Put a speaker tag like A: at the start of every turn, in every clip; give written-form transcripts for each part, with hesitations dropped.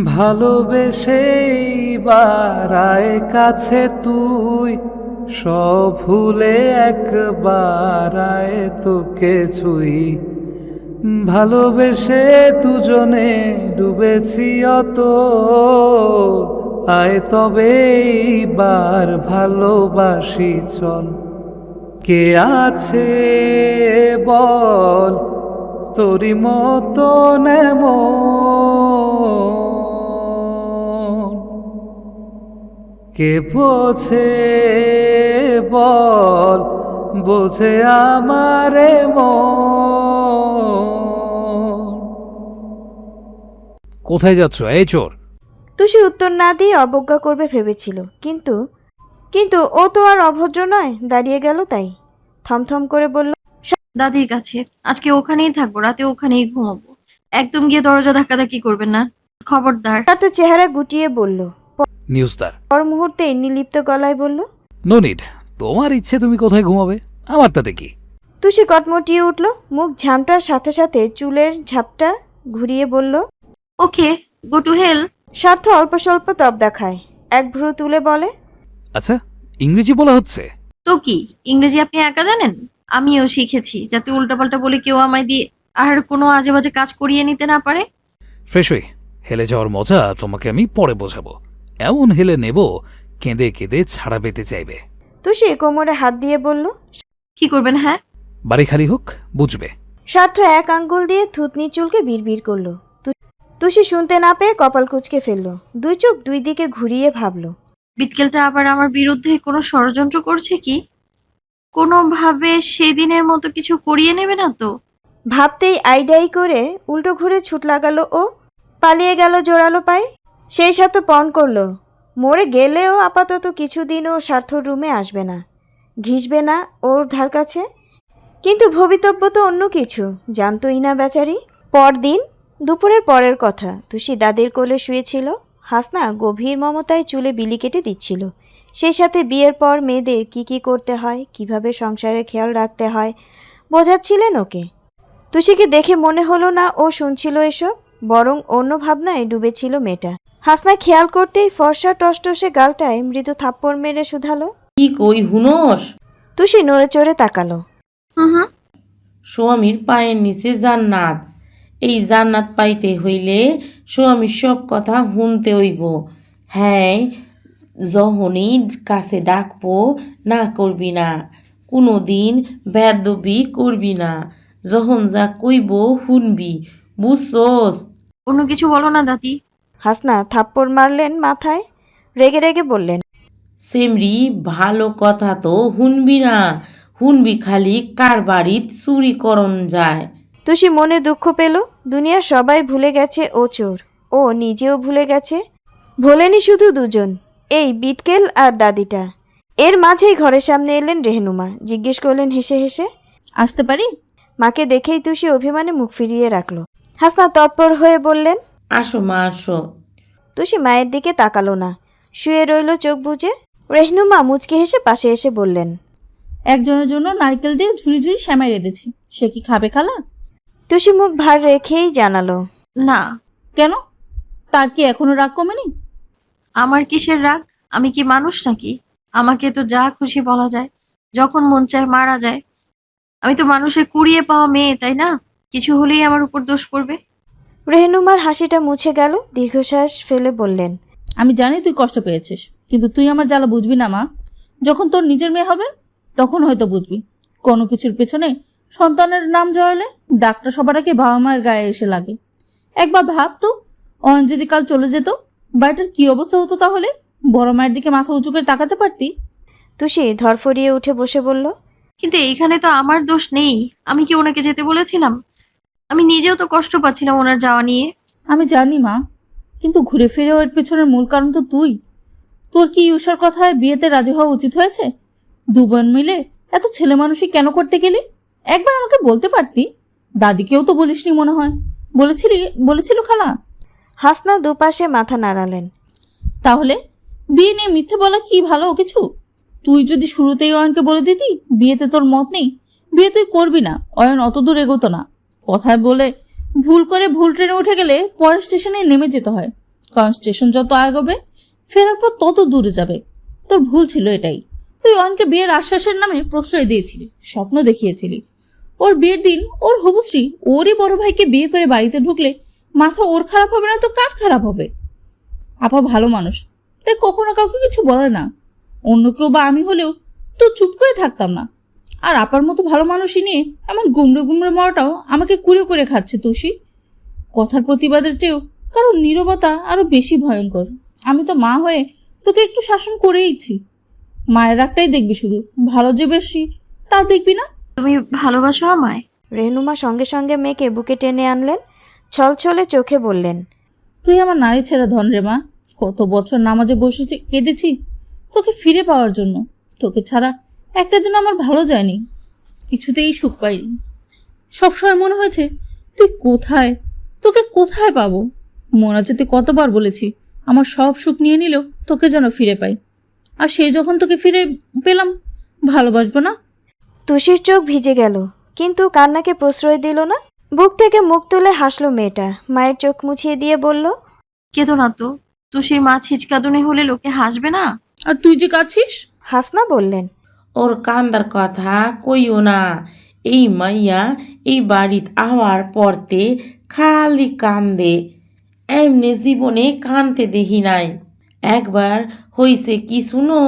A: ভালোবেসে বারায় কাছে তুই, সব ভুলে একবার আয় তোকে ছুই। ভালোবেসে দুজনে ডুবেছি অত, আয় তবে এইবার ভালোবাসি চল। কে আছে বল তোরি মতন এমন, কে বোঝে বল বোঝে আমারে মন। কোথায় যাচ্ছ এই চোর?
B: তুষি উত্তর না দিয়ে অবজ্ঞা করবে ভেবেছিল, কিন্তু কিন্তু ও তো আর অভদ্র নয়, দাঁড়িয়ে গেল তাই। থমথম করে বলল,
C: দাদির কাছে। আজকে ওখানেই থাকবো, রাতে ওখানেই ঘুমাবো। একদম গিয়ে দরজা ধাক্কাধাক্কি করবেন না, খবরদার।
B: তার তো চেহারা গুটিয়ে বলল,
A: নিউজদার।
B: পর মুহূর্তে নির্লিপ্ত গলায় বলল,
A: নো নিড, তোমার ইচ্ছে তুমি কোথায় ঘুমাবে, আমার তাতে কি।
B: তুষি কটমটিয়ে উঠল, মুখ ঝামটার সাথে সাথে চুলের ঝাপটা ঘুরিয়ে বলল,
C: ওকে, গো টু হেল।
B: স্বার্থ অল্প স্বল্প তব দেখায়, এক ভ্রু তুলে বলে,
A: আচ্ছা, ইংরেজি বলা হচ্ছে?
C: তো কি, ইংরেজি আপনি একা জানেন? আমিও শিখেছি, যাতে উল্টাপাল্টা বলে কেউ আমায় দিয়ে আর কোনো আজে বাজে কাজ করিয়ে নিতে না পারে।
A: ফ্রেশ হই, হেলে যাওয়ার মজা তোমাকে আমি পরে বোঝাবো। এমন হেলে নেব কেঁদে কেঁদে ছাড়া পেতে চাইবে।
B: তুষি কোমরে হাত দিয়ে বলল,
C: কি করবেন? হ্যাঁ,
A: বাড়ি খালি হোক, বুঝবে।
B: স্বার্থ এক আঙ্গুল দিয়ে থুতনি চুলকে বিড়বিড় করলো। তুষি শুনতে না পেয়ে কপাল কুঁচকে ফেলল, দুই চোখ দুই দিকে ঘুরিয়ে ভাবল,
C: বিটকেলটা আবার আমার বিরুদ্ধে কোনো ষড়যন্ত্র করছে কি? কোনোভাবে সেদিনের মতো কিছু করিয়ে নেবে না তো?
B: ভাবতেই আইডাই করে উল্টো ঘুরে ছুট লাগালো ও, পালিয়ে গেল জোরালো পায়ে। সেই সাথে পণ করলো, মরে গেলেও আপাতত কিছুদিনও স্বার্থর রুমে আসবে না, ঘিসবে না ওর ধার কাছে। কিন্তু ভবিতব্য তো অন্য কিছু, জানতোই না বেচারি। পরদিন দুপুরের পরের কথা, তুষি দাদির কোলে শুয়েছিল। হাসনা গভীর মমতায় চুলে বিলি কেটে দিচ্ছিল। সেই সাথে বিয়ের পর মেয়েদের কি কি করতে হয়, কিভাবে সংসারের খেয়াল রাখতে হয় বোঝাচ্ছিলেন ওকে। তুষিকে দেখে মনে হলো না ও শুনছিল এসব, বরং অন্য ভাবনায় ডুবেছিল মেয়েটা। হাসনা খেয়াল করতেই ফর্সা টসটসে গালটায় মৃদু থাপ্পড় মেরে শুধালো,
D: কি কই হুনস?
B: তুষি নড়ে চড়ে তাকালো।
C: হুম।
D: স্বামীর পায়ের নিচে জান্নাত, এই জান্নাত পাইতে হইলে স্বামীর সব কথা শুনতে হইব। হ্যাঁ, যখনই কাছে ডাকবো না করবি না, কোনো দিন বেদবি করবি না, যখন যা কইব শুনবি, বুঝছস?
C: অন্য কিছু বলো না দাদি।
B: হাসনা থাপ্পড় মারলেন মাথায়, রেগে রেগে বললেন,
D: সেমরি ভালো কথা তো শুনবি না, শুনবি খালি কার বাড়িত চুরি করন যায়।
B: তুষি মনে দুঃখ পেল, দুনিয়ার সবাই ভুলে গেছে ও চোর, ও নিজেও ভুলে গেছে। ভোলেনি শুধু দুজন, এই বিটকেল আর দাদিটা। এর মাঝেই ঘরের সামনে এলেন রেহনুমা, জিজ্ঞেস করলেন হেসে হেসে,
E: আসতে পারি?
B: মাকে দেখেই তুষি অভিমানে মুখ ফিরিয়ে রাখল। হাসনা তৎপর হয়ে বললেন,
D: আসো মা আসো।
B: তুষি মায়ের দিকে তাকালো না, শুয়ে রইল চোখ বুজে। রেহনুমা মুচকি হেসে পাশে এসে বললেন,
E: একজনের জন্য নারকেল দিয়ে ঝুড়ি ঝুড়ি শ্যামাই রেঁধেছি, সে কি খাবে খালা?
B: তুষি মুখ ভার রেখেই জানালো,
C: না।
E: কেন, তার কি এখনো রাগ কমেনি?
C: আমার কিসের রাগ? আমি কি মানুষ নাকি? আমাকে তো যা খুশি বলা যায়, যখন মন চায় মারা যায়। আমি তো মানুষের কুড়িয়ে পাওয়া মেয়ে, তাই না? কিছু হলেই আমার উপর দোষ পড়বে।
B: রেহনুমার হাসিটা মুছে গেল, দীর্ঘশ্বাস ফেলে বললেন,
E: আমি জানি তুই কষ্ট পেয়েছিস, কিন্তু তুই আমার জ্বালা বুঝবি না মা। যখন তোর নিজের মেয়ে হবে তখন হয়তো বুঝবি। কোনো কিছুর পেছনে সন্তানের নাম জড়ালে ডাক্তার সবার আগে বাবা মায়ের গায়ে এসে লাগে। একবার ভাব তো, অয়ন যদি কাল চলে যেত, বাড়িটার কি অবস্থা হতো তাহলে? বড় মায়ের দিকে মাথা উঁচু করে তাকাতে পারতি?
B: তুষি ধরফরিয়ে উঠে বসে বলল,
C: কিন্তু এইখানে তো আমার দোষ নেই। আমি কি ওনাকে যেতে বলেছিলাম? আমি নিজেও তো কষ্ট পাচ্ছিলাম ওনার যাওয়া নিয়ে।
E: আমি জানি মা, কিন্তু ঘুরে ফিরেও এর পেছনের মূল কারণ তো তুই। তোর কি ঈর্ষার কথায় বিয়েতে রাজি হওয়া উচিত হয়েছে? দু বোন মিলে এত ছেলে মানুষই কেন করতে গেলি? একবার আমাকে বলতে পারতি। দাদিকেও তো বলিসনি মনে হয়। বলেছিল খালা?
B: হাসনা দুপাশে মাথা নাড়ালেন।
E: তাহলে বিয়ে নিয়ে মিথ্যে বলা কি ভালো কিছু? তুই যদি শুরুতেই অয়নকে বলে দিতি বিয়েতে তোর মত নেই, বিয়ে তুই করবি না, অয়ন অত দূর এগোতো না। কথায় বলে ভুল করে ভুল ট্রেনে উঠে গেলে পরের স্টেশনে নেমে যেতে হয়, কারণ স্টেশন যত আগাবে ফেরার পর তত দূরে যাবে। তোর ভুল ছিল এটাই। তুই অয়নকে বিয়ের আশ্বাসের নামে প্রশ্রয় দিয়েছিলি, স্বপ্ন দেখিয়েছিলি। ওর বিয়ের দিন ওর হবুশ্রী ওরই বড় ভাইকে বিয়ে করে বাড়িতে ঢুকলে মাথা ওর খারাপ হবে না তো কার খারাপ হবে? আপা ভালো মানুষ, তাই কখনো কাউকে কিছু বলে না। অন্য কেউ বা আমি হলেও তো চুপ করে থাকতাম না। আর আপার মতো ভালো মানুষই নিয়ে এমন গুমড়ে গুমড়ে মরাটাও আমাকে কুড়ে করে খাচ্ছে তুষি। কথার প্রতিবাদের চেয়েও কারণ নীরবতা আরো বেশি ভয়ঙ্কর। আমি তো মা হয়ে তোকে একটু শাসন করেইছি। মায়ের রাগটাই দেখবি শুধু, ভালো যে বেশি তা দেখবি না।
C: তুমি ভালোবাসো আমায়?
B: রেহনুমা সঙ্গে সঙ্গে মেয়েকে বুকে টেনে আনলেন, ছলছলে চোখে বললেন,
E: তুই আমার নারী ছেড়ে ধন রে মা। কত বছর নামাজে বসেছি, কেঁদেছি তোকে ফিরে পাওয়ার জন্য। তোকে ছাড়া একটা দিন আমার ভালো যায়নি, কিছুতেই সুখ পাইনি। সবসময় মনে হয়েছে তুই কোথায়, তোকে কোথায় পাবো। মনে আছে তুই কতবার বলেছি আমার সব সুখ নিয়ে নিলেও তোকে যেন ফিরে পাই। আর সে যখন তোকে ফিরে পেলাম, ভালোবাসবো না?
B: তুষির চোখ ভিজে গেল, কিন্তু কান্নাকে প্রশ্রয় দিল না। বুক থেকে মুখ তুলে হাসলো মেয়েটা, মায়ের চোখ মুছিয়ে দিয়ে বলল,
C: কেঁদো না তো। তুষির মা ছিচকাদুনে হলে লোকে হাসবে না?
E: আর তুই যে কাঁদছিস।
B: হাসনা বললেন,
D: ওর কান্দার কথা কইও না। এই মাইয়া এই বাড়িত আওয়ার পরতে খালি কান্দে, এমনি জীবনে কানতে দেখি নাই। একবার হইছে কি শুনো,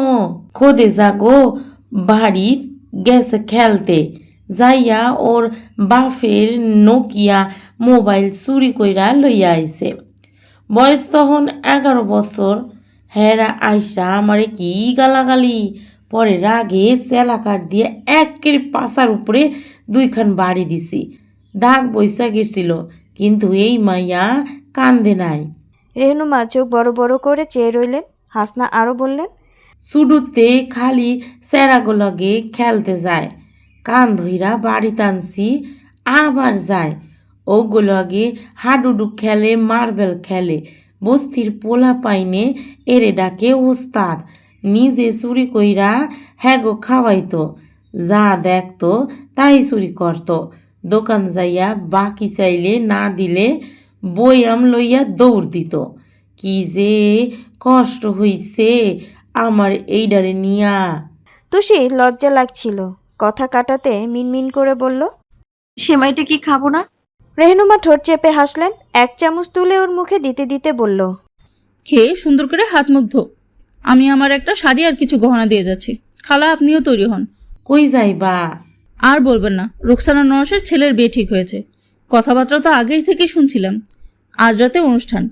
D: খোদে যাগো বাড়িত গেছে খেলতে, যাইয়া ওর বাপের নোকিয়া মোবাইল চুরি কইরা লইয়া আইছে। বয়স তখন 11 বছর। হেরা আইসা আমারে কি গালাগালি, পরে রাগে চেলাকাট দিয়ে একের পাশার উপরে 2খান বাড়ি দিছি। দাগ বৈশা গেছিল, কিন্তু এই মাইয়া কান্দে নাই।
B: রেহনুমা চোখ বড় বড় করে চেয়ে রইলেন। হাসনা আরও বললেন,
D: শুরুতে খালি চেরাগুলগে খেলতে যায়, কান ধইরা বাড়ি টানছি, আবার যায়। ওগুলগে হাডুডু খেলে, মার্বেল খেলে। বস্তির পোলা পাইনে এরে ডাকে ওস্তাদ। নিজে চুরি কইরা হ্যাগো খাওয়াইতো, যা দেখতো তাই চুরি করত। দোকান যাইয়া বাকি চাইলে না দিলে বইয়াম লইয়া দৌড় দিত। কি যে কষ্ট হইছে আমার এইডারে নিয়া।
B: তুষি লজ্জা লাগছিল, কথা কাটাতে মিনমিন করে বলল,
C: সেমাইটা কি খাবো না?
B: রেহনুমা ঠোঁট চেপে হাসলেন, 1 চামচ তুলে ওর মুখে দিতে দিতে বলল,
E: খেয়ে সুন্দর করে হাত মুখ ধো। আমি আমার একটা শাড়ি আর কিছু গহনা দিয়ে যাচ্ছি, খালা আপনিও তৈরি হন।
D: কই যাইবা?
E: আর বলবেন না, রোকসানা নওয়াজের ছেলের বিয়ে ঠিক হয়েছে। কথাবার্তা তো আগেই থেকেই শুনছিলাম। আজ রাতে অনুষ্ঠান।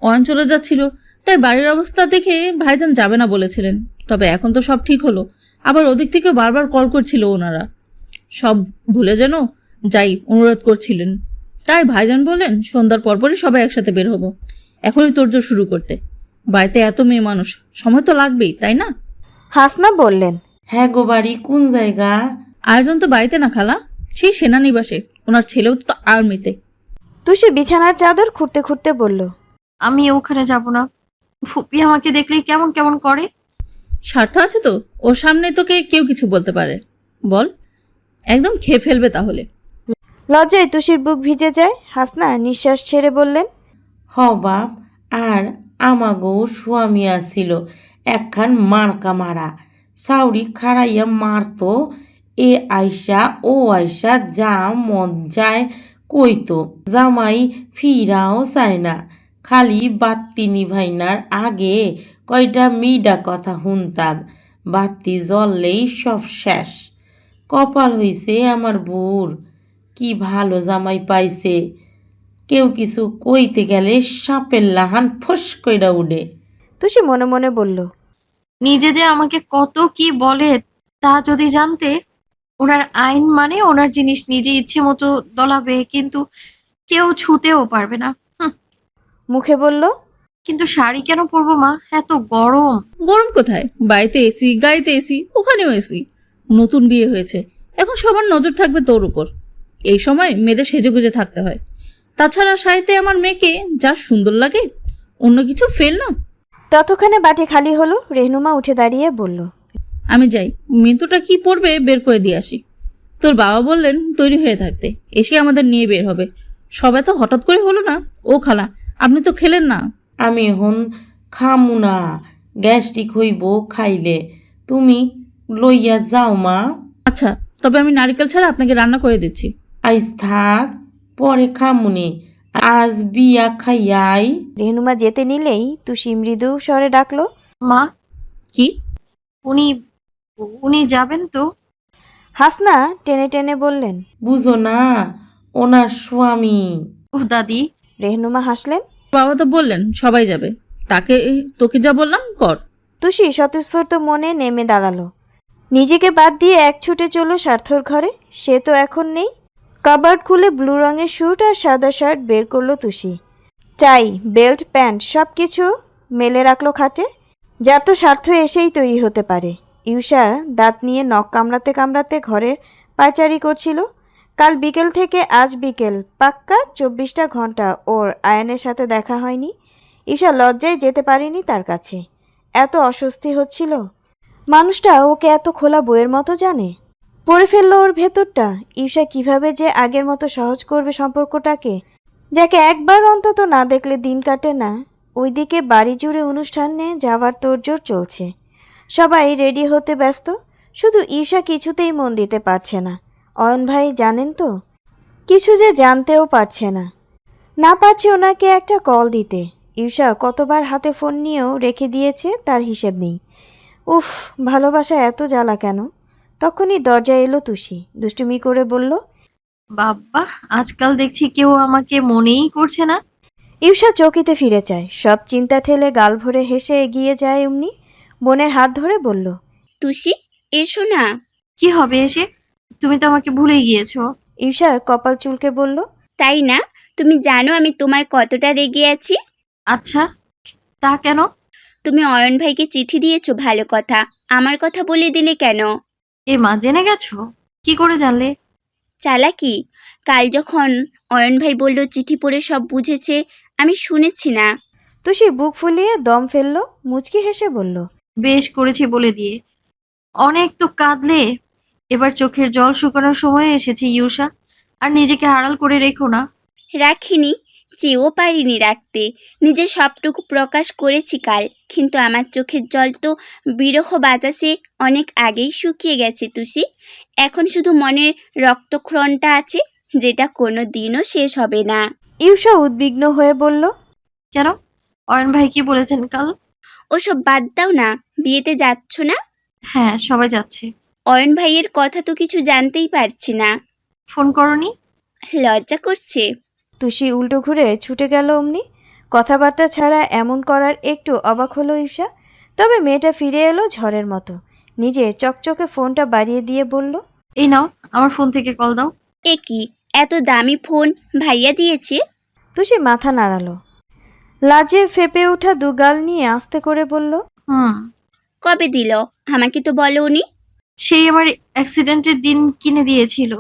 E: অয়ন চলে যাচ্ছিল, তাই বাড়ির অবস্থা দেখে ভাইজান যাবে না বলেছিলেন। তবে এখন তো সব ঠিক হলো। আবার ওদিক থেকে বারবার কল করছিল ওনারা, সব ভুলে যেন যাই অনুরোধ করছিলেন। তাই ভাইজান বললেন সন্ধ্যার পরপরই সবাই একসাথে বের হবো। এখনই তোড়জোড় শুরু করতে। বাড়িতে এত মেয়ে মানুষ, সময় তো লাগবেই, তাই না?
B: হাসনা বললেন,
D: হ্যাঁ গো, বাড়ি কোন জায়গা?
E: আয়োজন তো বাড়িতে না খালা, সেই সেনানিবাসে। ওনার ছেলেও তো আর্মিতে।
B: তুষি বিছানার চাদর খুঁড়তে খুঁড়তে বলল,
C: আমি ওখানে যাব না। ফুপি আমাকে দেখলে কেমন কেমন করে।
E: স্বার্থ আছে তো, ওর সামনে তোকে কেউ কিছু বলতে পারে? বল, একদম খেয়ে ফেলবে তাহলে।
B: লজ্জায় তুষির বুক ভিজে যায়। হাসনা নিঃশ্বাস ছেড়ে বললেন,
D: হ বাপ, আর আমাগো স্বামী আসিল একখান মার্কা মারা, সাউরি খাড়াইয়া মারতো। এ আইসা ও আইসা যা মন যায় কইতো। জামাই ফিরাও চায় না, খালি বাত্তি নিভাইনার আগে কয়টা মিডা কথা শুনতাম, বাত্তি জ্বললেই সব শেষ। কপাল হইছে আমার বুর, কি ভালো জামাই পাইছে। কেউ কিছু কইতে গেলে সাপের লাহান ফস কইরা উঠে।
B: তুষি মনে মনে বলল,
C: নিজে যে আমাকে কত কি বলে তা যদি জানতে। ওনার আইন মানে ওনার জিনিস নিজে ইচ্ছে মতো দলাবে, কিন্তু কেউ ছুতেও পারবে না।
B: মুখে বলল,
C: কিন্তু শাড়ি কেন পরবো মা? এত গরম।
E: গরম কোথায়? বাড়িতে এসি, গাড়িতে এসি, ওখানেও এসি। নতুন বিয়ে হয়েছে, এখন সবার নজর থাকবে তোর উপর। এই সময় মেয়েদের সেজেগুজে থাকতে হয়। তাছাড়া শাড়িতে আমার মেয়েকে যা সুন্দর লাগে, অন্য কিছু ফেল না।
B: ততক্ষণে বাটি খালি হলো। রেহনুমা উঠে দাঁড়িয়ে বলল,
E: আমি যাই, মিন্টুটা কি পড়বে বের করে দিয়ে আসি। তোর বাবা বললেন তৈরি হয়ে থাকতে, এসে আমাদের নিয়ে বের হবে। সবাই তো হঠাৎ করে হলো না। ও খালা, আপনি তো খেলেন না।
D: আমি এখন খামু না, গ্যাস্ট্রিক হইব খাইলে। তুমি লইয়া যাও মা।
E: আচ্ছা, তবে আমি নারকেল ছাড়া আপনাকে রান্না করে দিচ্ছি।
D: আইস থাক, পরে খামুনি। আজ বিয়া খাইয়াই।
B: রেহনুমা যেতে নিলেই তুষি মৃদু স্বরে ডাকলো,
C: মা,
E: কি?
C: উনি উনি যাবেন তো?
B: হাসনা টেনে টেনে বললেন।
D: বুঝো না, ওনার স্বামী।
C: উফ দাদি।
B: রেহনুমা হাসলেন।
E: বাবা তো বললেন সবাই যাবে, তোকে যা বললাম কর।
B: তুষি স্বতঃস্ফূর্ত মনে নেমে দাঁড়ালো। নিজেকে বাদ দিয়ে এক ছুটে চলো স্বার্থর ঘরে। সে তো এখন নেই। কাবার্ড খুলে ব্লু রঙের স্যুট আর সাদা শার্ট বের করলো তুষি। টাই, বেল্ট, প্যান্ট সব কিছু মেলে রাখলো খাটে। যার তো স্বার্থ এসেই তৈরি হতে পারে। ইউষা দাঁত নিয়ে নখ কামড়াতে কামড়াতে ঘরের পায়চারি করছিল। কাল বিকেল থেকে আজ বিকেল পাক্কা 24টা ঘন্টা ওর আয়ানের সাথে দেখা হয়নি। ইউষা লজ্জায় যেতে পারেনি তার কাছে। এত অস্বস্তি হচ্ছিল। মানুষটা ওকে এত খোলা বইয়ের মতো জানে। পড়ে ফেললো ওর ভেতরটা। ইউষা কিভাবে যে আগের মতো সহজ করবে সম্পর্কটাকে, যাকে একবার অন্তত না দেখলে দিন কাটে না। ওইদিকে বাড়ি জুড়ে অনুষ্ঠানে যাওয়ার তোড়জোড় চলছে। সবাই রেডি হতে ব্যস্ত। শুধু ইউষা কিছুতেই মন দিতে পারছে না। অয়ন ভাই জানেন তো, কিছু যে জানতেও পারছে না। না পারছে ওনাকে একটা কল দিতে। ইউষা কতবার হাতে ফোন নিয়েও রেখে দিয়েছে, তার হিসেব নেই। উফ, ভালোবাসা এত জ্বালা কেন? তখনই দরজায় এলো তুষি, দুষ্টুমি করে বলল,
C: বাবা, আজকাল দেখছি কেউ আমাকে মনেই করছে না।
B: ইউষা চৌকিতে ফিরে চায়। সব চিন্তা ঠেলে গাল ভরে হেসে এগিয়ে যায় অমনি। বোনের হাত ধরে বলল,
F: তুষি, এসো না।
C: কি হবে এসে? তুমি তো আমাকে ভুলে গিয়েছো।
B: ইউষার কপাল চুলকে বলল,
F: তাই না? তুমি জানো আমি তোমার কতটা রেগে আছি।
C: আচ্ছা, তা কেন?
F: তুমি অয়ন ভাইকে চিঠি দিয়েছো, ভালো কথা। আমার কথা বলে দিলে কেন?
C: এ মা, জেনে গেছো? কি করে জানলে?
F: চালাকি। কাল যখন অয়ন ভাই বলল চিঠি পড়ে সব বুঝেছে, আমি শুনেছি না।
B: তুষি বুক ফুলিয়ে দম ফেলল, মুচকি হেসে বলল,
C: বেশ করেছি বলে দিয়ে। অনেক তো কাঁদলে, এবার চোখের জল শুকানোর সময় এসেছে ইউষা। আর নিজেকে আড়াল করে রেখো না।
F: রাখিনি, চেয়েও পারিনি রাখতে। নিজের সবটুকু প্রকাশ করেছি কাল, কিন্তু আমার চোখের জল তো বিরহ বাতাসে অনেক আগেই শুকিয়ে গেছে তুষি। এখন শুধু মনের রক্তক্ষরণটা আছে, যেটা কোনো দিনও শেষ হবে না।
B: ইউষা উদ্বিগ্ন হয়ে বলল,
C: কেন? অয়ন ভাই কি বলেছেন কাল?
F: ওসব বাদ দাও না, বিয়েতে যাচ্ছ না?
C: হ্যাঁ, সবাই যাচ্ছে।
F: অয়ন ভাইয়ের কথা তো কিছু জানতেই পারছি না।
C: ফোন করনি?
F: লজ্জা করছে।
B: তুষি উল্টো ঘুরে ছুটে গেল অমনি। কথাবার্তা ছাড়া এমন করার একটু অবাক হলো ইউষা। তবে মেয়েটা ফিরে এলো ঝড়ের মতো। নিজে চকচকে ফোনটা বাড়িয়ে দিয়ে বলল,
C: এই নাও, আমার ফোন থেকে কল দাও।
F: এ কি, এত দামি ফোন ভাইয়া দিয়েছে?
B: তুষি মাথা নাড়ালো। লাজে ফেপে ওঠা দুগাল নিয়ে আস্তে করে বলল,
C: হুম,
F: কবে দিল? আমাকে তো বলোনি।
C: সেই আমার অ্যাক্সিডেন্টের দিন কিনে দিয়েছিল।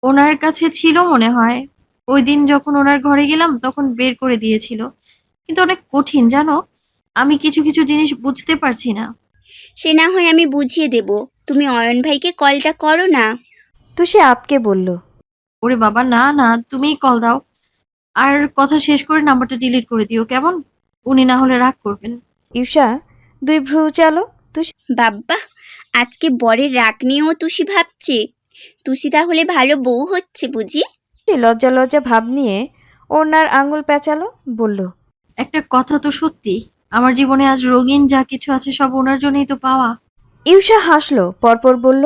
C: ওনার কাছে ছিল মনে হয়। ওই দিন যখন ওনার ঘরে গেলাম তখন বের করে দিয়েছিল। কিন্তু অনেক কঠিন জানো, আমি কিছু কিছু জিনিস বুঝতে পারছি না।
F: সে না হয় আমি বুঝিয়ে দেব, তুমি অয়ন ভাইকে কলটা করো না।
B: তুষি আপকে বলল,
C: ওরে বাবা, না না, তুমিই কল দাও। আর কথা শেষ করে নাম্বারটা ডিলিট করে দিও, কেমন? উনি না হলে রাগ করবেন।
B: ইউষা দুই ভ্রু চালো। তুষি
F: বাব্বা, আজকে বরের রাগ নিয়েও তুষি ভাবছে। তুষি তাহলে ভালো বউ হচ্ছে বুঝি?
B: লজ্জা লজ্জা ভাব নিয়ে ওনার আঙুল পেঁচালো, বলল,
C: একটা কথা তো সত্যি, আমার জীবনে আজ রঙিন যা কিছু আছে সব ওনার জন্যই তো পাওয়া।
B: ইউষা হাসলো, পরপর বলল,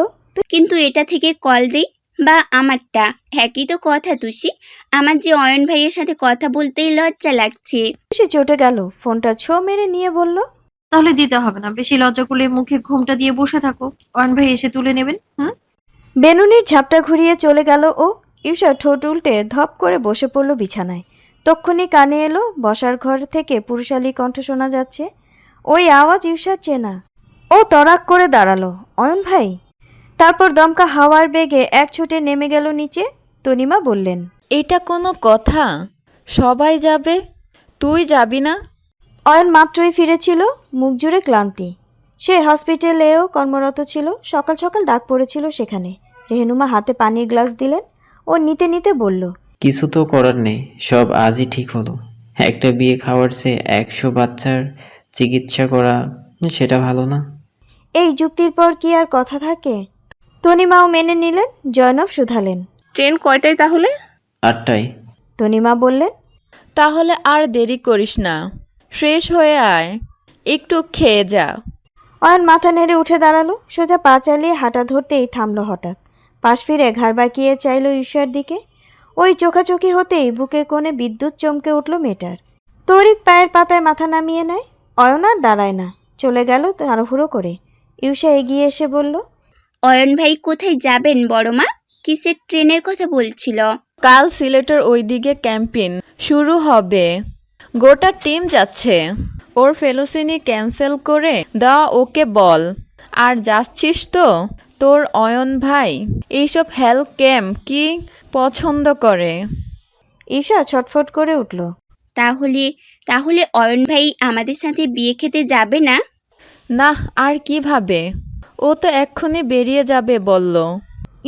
F: কিন্তু এটা থেকে কল দেই বা আমারটা, একই তো কথা তুষি। আমার যে অয়ন ভাইয়ের সাথে কথা বলতেই লজ্জা লাগছে।
B: তুষি চটে গেল, ফোনটা ছো মেরে নিয়ে বলল,
C: তাহলে দিতে হবে না, বেশি লজ্জা করলে মুখে ঘোমটা দিয়ে বসে থাকো, অয়ন ভাই এসে তুলে নেবেন।
B: বেনুনির ঝাপটা ঘুরিয়ে চলে গেল ও। ইউষা ঠোঁট উল্টে ধপ করে বসে পড়ল বিছানায়। তক্ষুনি কানে এলো বসার ঘর থেকে পুরুষালী কণ্ঠ শোনা যাচ্ছে। ওই আওয়াজ ইউষার চেনা। ও তড়াক করে দাঁড়ালো, অয়ন ভাই। তারপর দমকা হাওয়ার বেগে এক ছুটে নেমে গেল নিচে। তনিমা বললেন,
G: এটা কোনো কথা? সবাই যাবে, তুই যাবি না?
B: অয়ন মাত্রই ফিরেছিল, মুখ জুড়ে ক্লান্তি। সে হসপিটালেও কর্মরত ছিল। সকাল সকাল ডাক পড়েছিল সেখানে। রেহনুমা হাতে পানির গ্লাস দিলেন। ও নিতে নিতে বলল,
H: কিছু তো করার নেই, সব আজই ঠিক হলো। একটা বিয়ে খাওয়ার চেয়ে 100 বাচ্চার চিকিৎসা করা, সেটা ভালো না?
B: এই যুক্তির পর কি আর কথা থাকে? তনিমাও মেনে নিলেন, জয়নব শুধালেন।
I: ট্রেন কয়টায় তাহলে?
H: 8টায়।
B: তনিমা বললেন,
G: তাহলে আর দেরি করিস না, ফ্রেশ হয়ে আয়, একটু খেয়ে যা।
B: অয়ন মাথা নেড়ে উঠে দাঁড়ালো। সোজা পা চালিয়ে হাঁটা ধরতেই থামলো হঠাৎ। পাশ ফিরে ঘাড় বাঁকিয়ে চাইল ঈশার দিকে। ওই চোখাচোখি হতেই বুকের কোণে বিদ্যুৎ চমকে উঠল মেয়েটার। তড়িৎ পায়ের পাতায় মাথা নামিয়ে নেয়। অয়ন আর দাঁড়ায় না, চলে গেল তাড়াহুড়ো করে। ঈশা এগিয়ে এসে বলল,
F: অয়ন ভাই কোথায় যাবেন বড় মা? কিসের ট্রেনের কথা বলছিল?
G: কাল সিলেটের ওইদিকে ক্যাম্পেইন শুরু হবে, গোটা টিম যাচ্ছে। ওর ফেলোসিনি ক্যান্সেল করে দেওয়া ওকে বল। আর যাচ্ছিস তো? তোর অয়ন ভাই এইসব হেলথ ক্যাম্প কি পছন্দ করে?
B: ঈশা ছটফট করে উঠল।
F: তাহলে তাহলে অয়ন ভাই আমাদের সাথে বিয়ে খেতে যাবে না?
G: না, আর কিভাবে? ও তো এক্ষুনি বেরিয়ে যাবে বলল।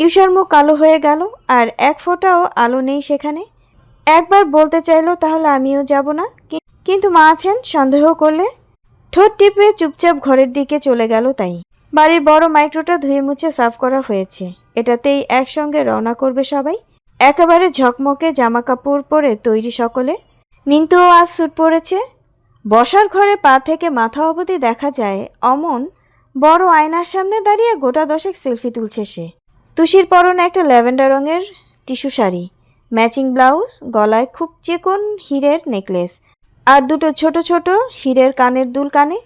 B: ঈশার মুখ কালো হয়ে গেল, আর এক ফোঁটাও আলো নেই সেখানে। একবার বলতে চাইলো, তাহলে আমিও যাব না, কিন্তু মা আছেন, সন্দেহ করলে। ঠোঁট টিপে চুপচাপ ঘরের দিকে চলে গেল। তাই বাড়ির বড় মাইক্রোটা ধুয়ে মুছে সাফ করা হয়েছে। এটাতেই একসঙ্গে রওনা করবে সবাই। একেবারে ঝকমকে জামা কাপড় পরে তৈরি সকলে। মিন্টুও আজ স্যুট পরেছে। বসার ঘরে পা থেকে মাথা অবধি দেখা যায় অমন বড় আয়নার সামনে দাঁড়িয়ে গোটা 10 সেলফি তুলছে সে। তুষির পরনে একটা ল্যাভেন্ডার রঙের টিস্যু শাড়ি, ম্যাচিং ব্লাউজ, গলায় খুব চিকন হীরের নেকলেস, আর দুটো ছোট ছোট হীরের কানের দুল কানে,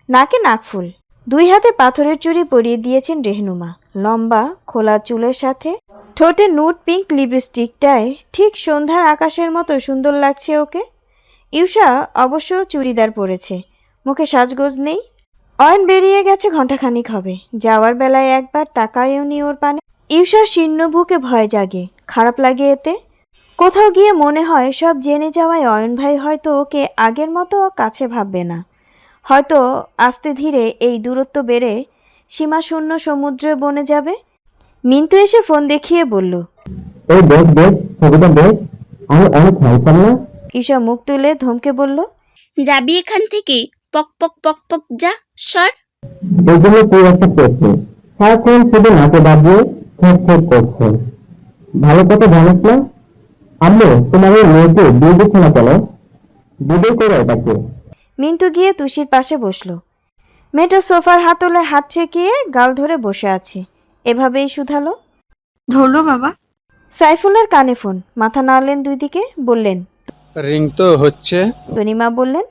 B: নাকে নাকফুল। 2 হাতে পাথরের চুড়ি পরিয়ে দিয়েছেন রেহনুমা। লম্বা খোলা চুলের সাথে ঠোঁটে নুট পিঙ্ক লিপস্টিকটায় ঠিক সন্ধ্যার আকাশের মতো সুন্দর লাগছে ওকে। ঈশা অবশ্য চুড়িদার পরেছে, মুখে সাজগোজ নেই। অয়ন বেরিয়ে গেছে ঘণ্টাখানিক হবে। যাওয়ার বেলায় একবার তাকায়ও নি ওর পানে। ঈশার শীর্ণ বুকে ভয় জাগে, খারাপ লাগে এতে। কোথাও গিয়ে মনে হয় সব জেনে যাওয়ায় অয়ন ভাই হয়তো ওকে আগের মতো কাছে ভাববে না। হয়তো আস্তে ধীরে এই দূরত্ব বেড়ে সীমাশূন্য সমুদ্রে বনে যাবে। মিন্টু এসে ফোন দেখিয়ে বলল,
J: এই দেখ দেখ ছবিটা দেখ, আমি অনেক হ্যান্ডসাম না?
B: ঈশা মুখ তুলে ধমকে বলল,
F: যাবি এখান থেকে, পক পক পক পক, যা সর।
J: এই জন্য তুই একটা করছে, সারাক্ষণ শুধু নাচে বাজিয়ে ঠেক ঠেক করছে। ভালো কথা জানিস না? আম্মু তোমার এই মেয়েকে বিয়ে দিচ্ছে না কেন? বিয়ে করো এটাকে।
B: মিন্টু গিয়ে তুষির পাশে বসলো। মেয়েটা সোফার হাতলে হাত ছেঁকিয়ে গাল ধরে বসে আছে। এভাবেই শুধালো।
C: ধরলো বাবা?
B: সাইফুলের কানে ফোন, মাথা নাড়লেন 2 দিকে, বললেন,
K: রিং তো হচ্ছে।
B: তনিমা বললেন,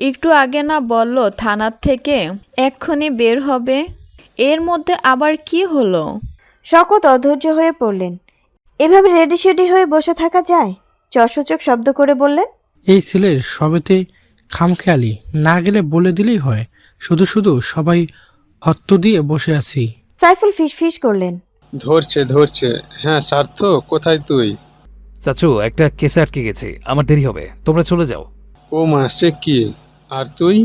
G: একটু আগে না বলল থানার থেকে এক্ষুনি বের হবে? এর মধ্যে আবার কি হলো?
B: শকত অধৈর্য হয়ে পড়লেন। এভাবে রেডি শেডি হয়ে বসে থাকা যায়? চশচক শব্দ করে বললেন,
L: এই ছেলের সবেতে খামখেয়ালি, না গেলে বলে দিলেই হয়। শুধু শুধু সবাই হত্ত দিয়ে বসে আছি।
B: সাইফুল ফিসফিস করলেন,
K: ধরছে ধরছে। হ্যাঁ সার্থ, কোথায় তুই?
A: চাচু, একটা কেসে আটকে গেছে, আমার দেরি হবে, তোমরা চলে যাও।
K: ও মা, সে কি? আর তুই?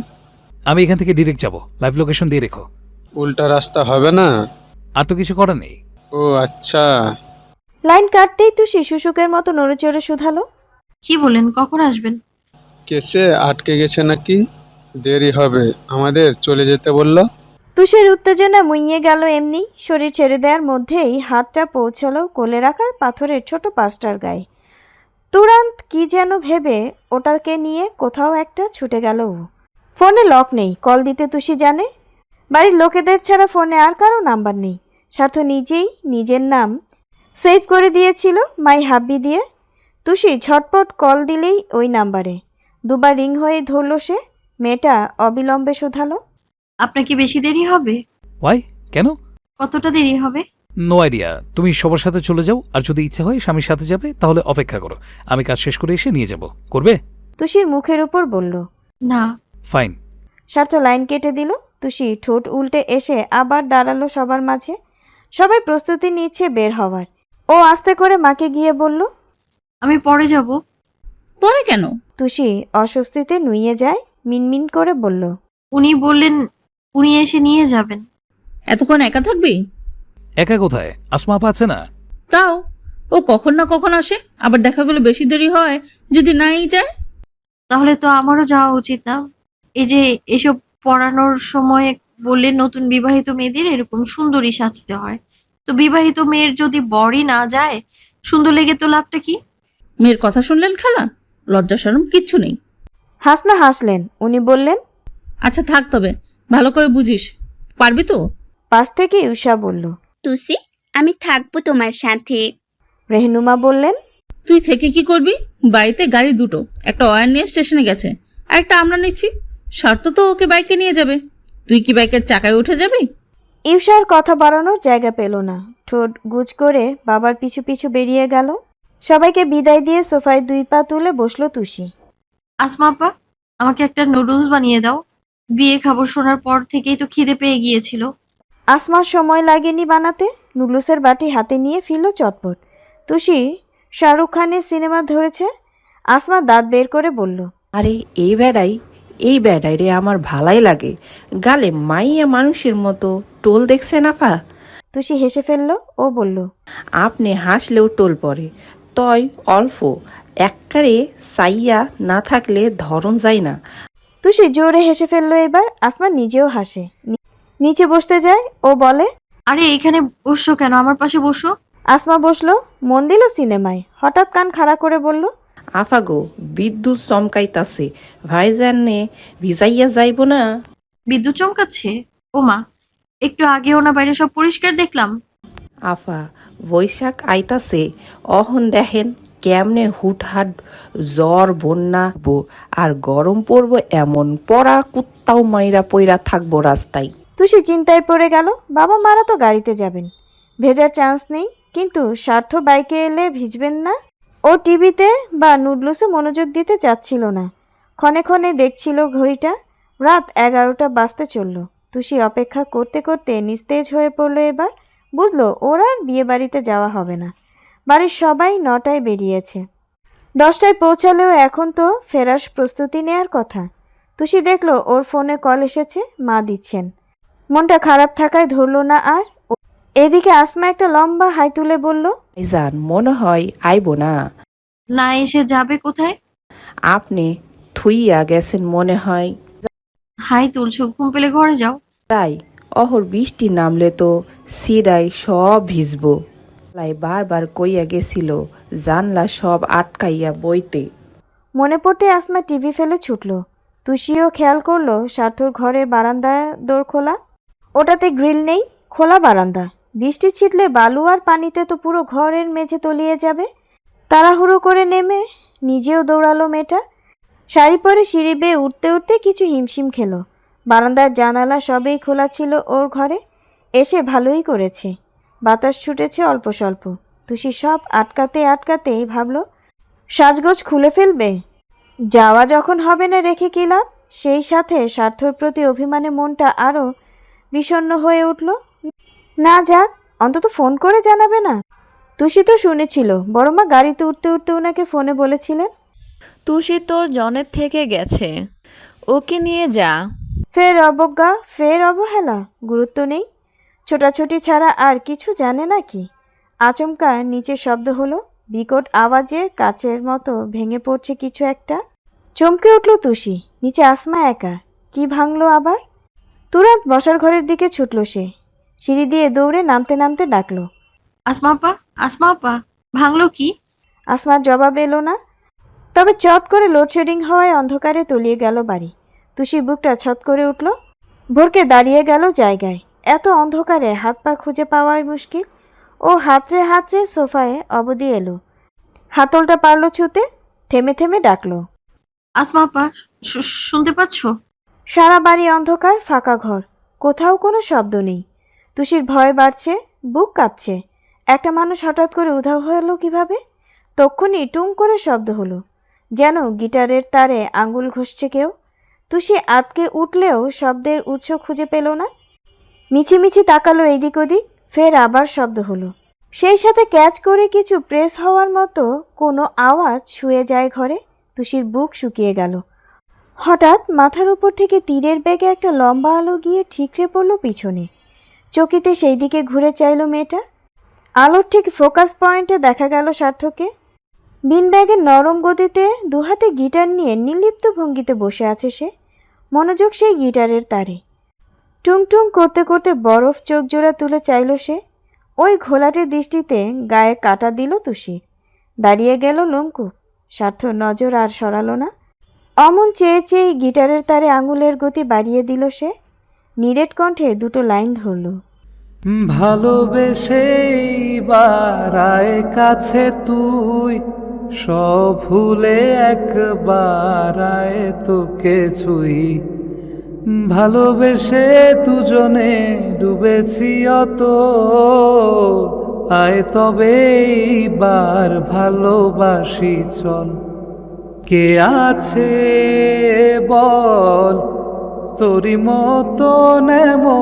A: আমি এখান থেকে ডিরেক্ট যাব, লাইভ লোকেশন দিয়ে রেখো।
K: উল্টা রাস্তা হবে না?
A: আর তো কিছু করার নেই।
K: ও আচ্ছা।
B: লাইন কাটতেই তো শিশুসুকের মতো নড়েচড়ে শুধালো,
C: কি বলেন, কখন আসবেন?
K: কেসে আটকে গেছে নাকি? দেরি হবে, আমাদের চলে যেতে বলল।
B: তুষের উত্তেজনা মুইয়ে গেল এমনি। শরীর ছেড়ে দেওয়ার মধ্যেই হাতটা পৌঁছালো কোলে রাখা পাথরের ছোট পাঁচটার গায়ে। তুরান্ত কি যেন ভেবে ওটাকে নিয়ে কোথাও একটা ছুটে গেল ও। ফোনে লক নেই, কল দিতে তুষি জানে। বাড়ির লোকেদের ছাড়া ফোনে আর কারো নাম্বার নেই। স্বার্থ নিজেই নিজের নাম সেভ করে দিয়েছিল মাই হাব্বি দিয়ে। তুষি ঝটপট কল দিলেই ওই নাম্বারে 2 বার রিং হয়ে ধরল সে। মেয়েটা অবিলম্বে শুধালো,
C: আপনার কি বেশি দেরি হবে?
A: ওয়াই, কেন?
C: কতটা দেরি হবে?
A: নো আইডিয়া, তুমি সবার সাথে চলে যাও, আর যদি ইচ্ছা হয় স্বামীর সাথে যাবে তাহলে অপেক্ষা করো, আমি কাজ শেষ করে এসে নিয়ে যাব। করবে?
B: তুষির মুখের উপর বলল।
C: না।
A: ফাইন।
B: স্বার্থ লাইন কেটে দিল। তুষি ঠোঁট উল্টে এসে আবার দাঁড়ালো সবার মাঝে। সবাই প্রস্তুতি নিচ্ছে বের হওয়ার। ও আস্তে করে মাকে গিয়ে বলল,
C: আমি পরে যাব।
E: পরে কেন?
B: তুষি অস্বস্তিতে নুইয়ে যায়, মিনমিন করে বলল,
C: উনি বললেন উনি এসে নিয়ে যাবেন।
E: এতক্ষণ একা থাকবি?
A: একা কোথায়? আসমা আপা আছে না?
E: তাও ও কখন না কখন আসে, আবার দেখা গেলে বেশি দেরি হয় যদি নাই যায়।
C: তাহলে তো আমারও যাওয়া উচিত না? এই যে এসব পড়ানোর সময় বললে নতুন বিবাহিত মেয়েদের এরকম সুন্দরী সাজতে হয়, তো বিবাহিত মেয়ের যদি বরই না যায়, সুন্দর লেগে তো লাভটা কি?
E: মেয়ের কথা শুনলেন খালা? লজ্জা শরম কিচ্ছু নেই।
B: হাসনা হাসলেন। উনি বললেন,
E: আচ্ছা থাক, তবে ভালো করে বুঝিস, পারবি তো?
B: পাশ থেকে উষা বলল।
F: তুসি, আমি থাকবো তোমার সাথে।
B: রেহনুমা বললেন,
E: তুই থেকে কি করবি? বাড়িতে গাড়ি দুটো, একটা অয়ার নিয়ে স্টেশনে গেছে, আর একটা আমরা নিচ্ছি। শর্ত তো ওকে বাইকে নিয়ে যাবে, তুই কি বাইকের চাকায় উঠে যাবি?
B: ইউষার কথা বাড়ানোর জায়গা পেল না। ঠোঁট গুজ করে বাবার পিছু পিছু বেরিয়ে গেল। সবাইকে বিদায় দিয়ে সোফায় 2 পা তুলে বসলো তুষি।
C: আসমা আপা, আমাকে একটা নুডলস বানিয়ে দাও। বিয়ে খবর শোনার পর থেকেই তো খিদে পেয়ে গিয়েছিল।
B: আসমার সময় লাগেনি বানাতে। নুডলসের বাটি হাতে নিয়ে ফিরল চটপট। তুষি শাহরুখ খানের সিনেমা ধরেছে। আসমা দাঁত বের করে বলল,
I: আরে এই বেড়াই রে আমার ভালাই লাগে, গালে মাইয়া মানুষের মতো টোল দেখছেন আপা?
B: তুষি হেসে ফেলল। ও বলল,
I: আপনি হাসলেও টোল পড়ে, তয় অল্প এককারে সাইয়া না থাকলে ধরন যায় না।
B: তুষি জোরে হেসে ফেলল। এবার আসমা নিজেও হাসে। নিচে বসতে যায়। ও বলে,
C: আরে এখানে বসছো কেন? আমার পাশে বসো।
B: আসমা বসলো, মন দিল সিনেমায়। হঠাৎ কান খাড়া করে বলল,
I: আফা গো, বিদ্যুৎ চমকাইতাছে, ভাইজানে ভিজাইয়া যাইব না?
C: বিদ্যুৎ চমকাচ্ছে? ওমা, একটু আগেও না বাইরে সব পরিষ্কার দেখলাম।
I: আফা, বৈশাখ আইতাছে, অহন দেখেন কেমনে হুটহাট জ্বর বন্যা আর গরম পড়বো, এমন পড়া কুত্তাও মাইরা পইরা থাকবো রাস্তায়।
B: তুষি চিন্তায় পড়ে গেল। বাবা মারা তো গাড়িতে যাবেন, ভেজার চান্স নেই, কিন্তু স্বার্থ বাইকে এলে ভিজবেন না? ও টিভিতে বা নুডলসে মনোযোগ দিতে চাচ্ছিল না। ক্ষণে ক্ষণে দেখছিল ঘড়িটা। রাত 11টা বাজতে চলল। তুষি অপেক্ষা করতে করতে নিস্তেজ হয়ে পড়ল। এবার বুঝলো ওর আর বিয়ে বাড়িতে যাওয়া হবে না। বাড়ির সবাই 9টায় বেরিয়েছে। 10টায় পৌঁছালেও এখন তো ফেরার প্রস্তুতি নেয়ার কথা। তুষি দেখলো ওর ফোনে কল এসেছে, মা দিচ্ছেন। মনটা খারাপ থাকায় ধরল না আর। এদিকে আসমা একটা লম্বা হাই তুলে বলল,
I: ভাইজান মনে হয় আইব না।
C: না এসে যাবে কোথায়?
I: আপনি থুইয়া গেছেন মনে হয়।
C: হাই তুলছো, ঘুম পেলে ঘরে যাও।
I: তাই অহর বৃষ্টি নামলে তো সিরাই সব ভিজবো। লাই বারবার কইয়া গেছিল জানলা সব আটকাইয়া বইতে।
B: মনে পড়তে আসমা টিভি ফেলে ছুটল। তুষিও খেয়াল করলো স্বার্থর ঘরের বারান্দায় দোর খোলা। ওটাতে গ্রিল নেই, খোলা বারান্দা। বৃষ্টি ছিটলে বালু আর পানিতে তো পুরো ঘরের মেঝে তলিয়ে যাবে। তাড়াহুড়ো করে নেমে নিজেও দৌড়ালো মেয়েটা। শাড়ি পরে সিঁড়ি বেয়ে উঠতে উঠতে কিছু হিমশিম খেলো। বারান্দার জানালা সবেই খোলা ছিল ওর ঘরে। এসে ভালোই করেছে, বাতাস ছুটেছে অল্প স্বল্প। তুষি সব আটকাতে আটকাতেই ভাবলো সাজগোজ খুলে ফেলবে। যাওয়া যখন হবে না রেখে কি লাভ? সেই সাথে স্বার্থর প্রতি অভিমানে মনটা আরও বিষণ্ণ হয়ে উঠল। না যাক, অন্তত ফোন করে জানাবে না? তুষি তো শুনেছিল বড়মা গাড়িতে উঠতে উঠতে ওনাকে ফোনে বলেছিলেন,
G: তুষি তোর জনের থেকে গেছে, ওকে নিয়ে যা।
B: ফের অবজ্ঞা, ফের অবহেলা, গুরুত্ব নেই, ছোটাছুটি ছাড়া আর কিছু জানে নাকি? আচমকা নিচে শব্দ হলো, বিকট আওয়াজের কাচের মতো ভেঙে পড়ছে কিছু একটা। চমকে উঠল তুষি। নিচে আসমা একা। কি ভাঙলো আবার? তুরন্ত বসার ঘরের দিকে ছুটল সে। সিঁড়ি দিয়ে দৌড়ে নামতে নামতে ডাকলো,
C: আসমা আপা, আসমা আপা, ভাঙলো কি?
B: আসমার জবাব এলো না। তবে চট করে লোডশেডিং হওয়ায় অন্ধকারে তলিয়ে গেল বাড়ি। তুষির বুকটা ছট করে উঠল। ভোরকে দাঁড়িয়ে গেল জায়গায়। এত অন্ধকারে হাত পা খুঁজে পাওয়াই মুশকিল। ও হাতড়ে হাতড়ে সোফায় অবধি এলো। হাতলটা পারল ছুতে। থেমে থেমে ডাকলো,
C: আসমা আপা, শুনতে পাচ্ছ?
B: সারা বাড়ি অন্ধকার, ফাঁকা ঘর, কোথাও কোনো শব্দ নেই। তুষির ভয় বাড়ছে, বুক কাঁপছে। একটা মানুষ হঠাৎ করে উধাও হলো কিভাবে? তক্ষুনি টুং করে শব্দ হলো, যেন গিটারের তারে আঙুল ঘষছে কেউ। তুষি আটকে উঠলেও শব্দের উৎস খুঁজে পেল না। মিছিমিছি তাকালো এদিক ওদিক। ফের আবার শব্দ হলো। সেই সাথে ক্যাচ করে কিছু প্রেস হওয়ার মতো কোনো আওয়াজ ছুঁয়ে যায় ঘরে। তুষির বুক শুকিয়ে গেল। হঠাৎ মাথার উপর থেকে তীরের বেগে একটা লম্বা আলো গিয়ে ঠিকরে পড়ল পিছনে। চকিতে সেই দিকে ঘুরে চাইল মেয়েটা। আলোর ঠিক ফোকাস পয়েন্টে দেখা গেল সার্থককে। বিন ব্যাগের নরম গতিতে দুহাতে গিটার নিয়ে নির্লিপ্ত ভঙ্গিতে বসে আছে সে, মনোযোগ সেই গিটারের তারে। টুংটুং করতে করতে বরফ চোখ জোড়া তুলে চাইল সে। ওই ঘোলাটে দৃষ্টিতে গায়ে কাটা দিল তুষি। দাঁড়িয়ে গেল লোমকূপ। সার্থর নজর আর সরালো না। অমন চেয়ে চেয়ে গিটারের তারে আঙুলের গতি বাড়িয়ে দিল সে। নিরেট কণ্ঠে দুটো লাইন ধরল।
A: ভালোবেসে বারায় কাছে তুই, সব ভুলে একবার আয় তোকে ছুই। ভালোবেসে দুজনে ডুবেছি অত, আয় তবে এইবার ভালোবাসি চল। কে আছে বল তোরি মতন এমন,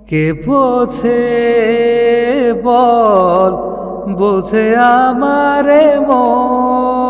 A: কে বোঝে বল বোঝে আমারে মন।